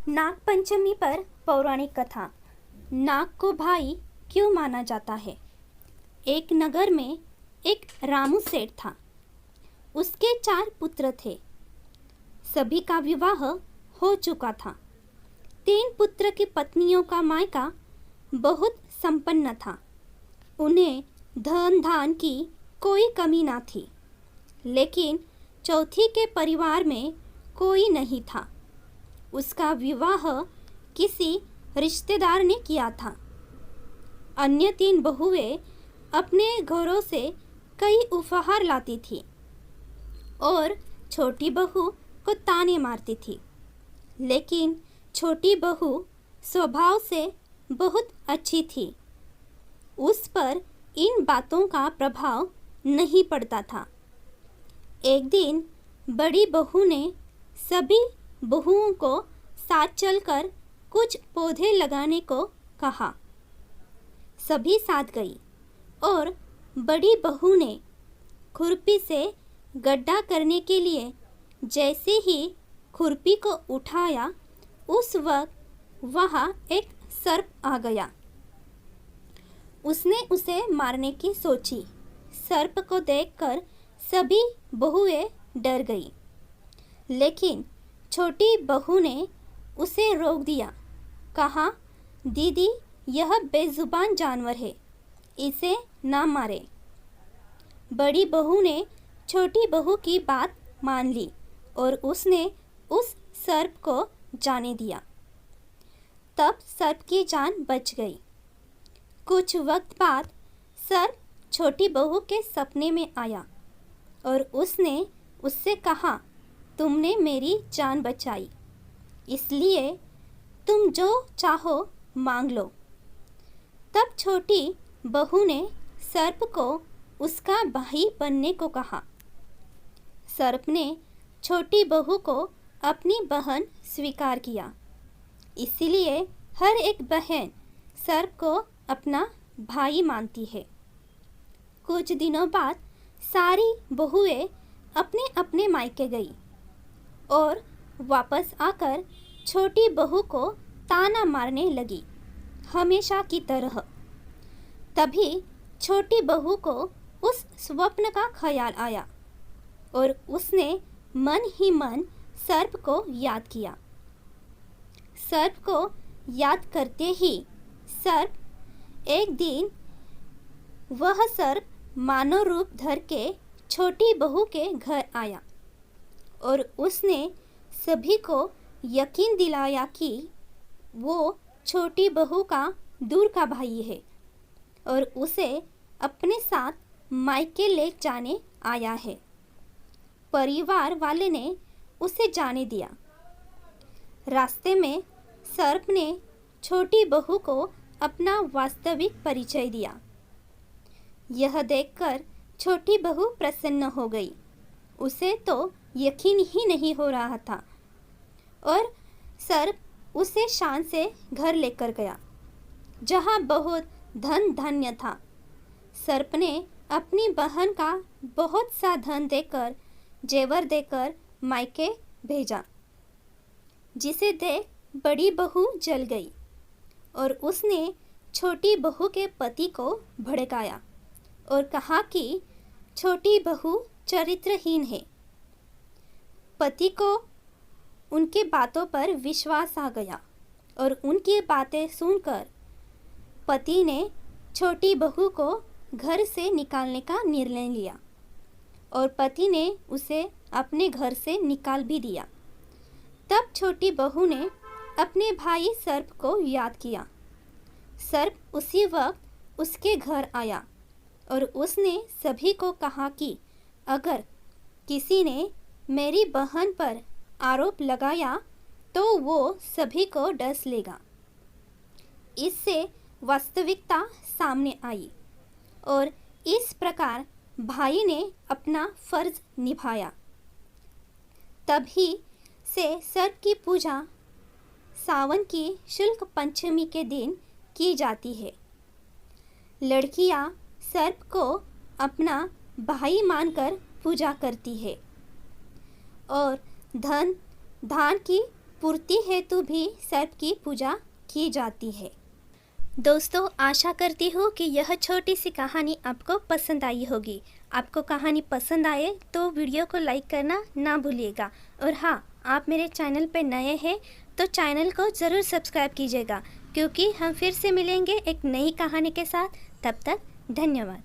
नाग पंचमी पर पौराणिक कथा। नाग को भाई क्यों माना जाता है। एक नगर में एक रामू सेठ था। उसके 4 पुत्र थे। सभी का विवाह हो चुका था। 3 पुत्र की पत्नियों का मायका बहुत संपन्न था। उन्हें धन धान की कोई कमी ना थी। लेकिन चौथी के परिवार में कोई नहीं था। उसका विवाह किसी रिश्तेदार ने किया था। अन्य 3 बहुएं अपने घरों से कई उपहार लाती थी और छोटी बहू को ताने मारती थी। लेकिन छोटी बहू स्वभाव से बहुत अच्छी थी। उस पर इन बातों का प्रभाव नहीं पड़ता था। एक दिन बड़ी बहू ने सभी बहुओं को साथ चलकर कुछ पौधे लगाने को कहा। सभी साथ गई और बड़ी बहू ने खुरपी से गड्ढा करने के लिए जैसे ही खुरपी को उठाया, उस वक्त वहाँ एक सर्प आ गया। उसने उसे मारने की सोची। सर्प को देखकर सभी बहुएं डर गई। लेकिन छोटी बहू ने उसे रोक दिया। कहा, दीदी, यह बेजुबान जानवर है, इसे ना मारे। बड़ी बहू ने छोटी बहू की बात मान ली और उसने उस सर्प को जाने दिया। तब सर्प की जान बच गई। कुछ वक्त बाद सर्प छोटी बहू के सपने में आया और उसने उससे कहा, तुमने मेरी जान बचाई, इसलिए तुम जो चाहो मांग लो। तब छोटी बहू ने सर्प को उसका भाई बनने को कहा। सर्प ने छोटी बहू को अपनी बहन स्वीकार किया। इसलिए हर एक बहन सर्प को अपना भाई मानती है। कुछ दिनों बाद सारी बहुएं अपने अपने मायके गई और वापस आकर छोटी बहू को ताना मारने लगी, हमेशा की तरह। तभी छोटी बहू को उस स्वप्न का ख्याल आया और उसने मन ही मन सर्प को याद किया। सर्प को याद करते ही एक दिन वह सर्प मानव रूप धर के छोटी बहू के घर आया और उसने सभी को यकीन दिलाया कि वो छोटी बहू का दूर का भाई है और उसे अपने साथ मायके ले जाने आया है। परिवार वाले ने उसे जाने दिया। रास्ते में सर्प ने छोटी बहू को अपना वास्तविक परिचय दिया। यह देखकर छोटी बहू प्रसन्न हो गई। उसे तो यकीन ही नहीं हो रहा था और सर्प उसे शान से घर लेकर गया, जहाँ बहुत धन धान्य था। सर्प ने अपनी बहन का बहुत सा धन देकर, जेवर देकर मायके भेजा, जिसे देख बड़ी बहू जल गई और उसने छोटी बहू के पति को भड़काया और कहा कि छोटी बहू चरित्रहीन है। पति को उनके बातों पर विश्वास आ गया और उनकी बातें सुनकर पति ने छोटी बहू को घर से निकालने का निर्णय लिया और पति ने उसे अपने घर से निकाल भी दिया। तब छोटी बहू ने अपने भाई सर्प को याद किया। सर्प उसी वक्त उसके घर आया और उसने सभी को कहा कि अगर किसी ने मेरी बहन पर आरोप लगाया तो वो सभी को डस लेगा। इससे वास्तविकता सामने आई और इस प्रकार भाई ने अपना फर्ज निभाया। तभी से सर्प की पूजा सावन की शुक्ल पंचमी के दिन की जाती है। लड़कियां सर्प को अपना भाई मानकर पूजा करती है और धान की पूर्ति हेतु भी सर्प की पूजा की जाती है। दोस्तों, आशा करती हूँ कि यह छोटी सी कहानी आपको पसंद आई होगी। आपको कहानी पसंद आए तो वीडियो को लाइक करना ना भूलिएगा। और हाँ, आप मेरे चैनल पे नए हैं तो चैनल को ज़रूर सब्सक्राइब कीजिएगा, क्योंकि हम फिर से मिलेंगे एक नई कहानी के साथ। तब तक धन्यवाद।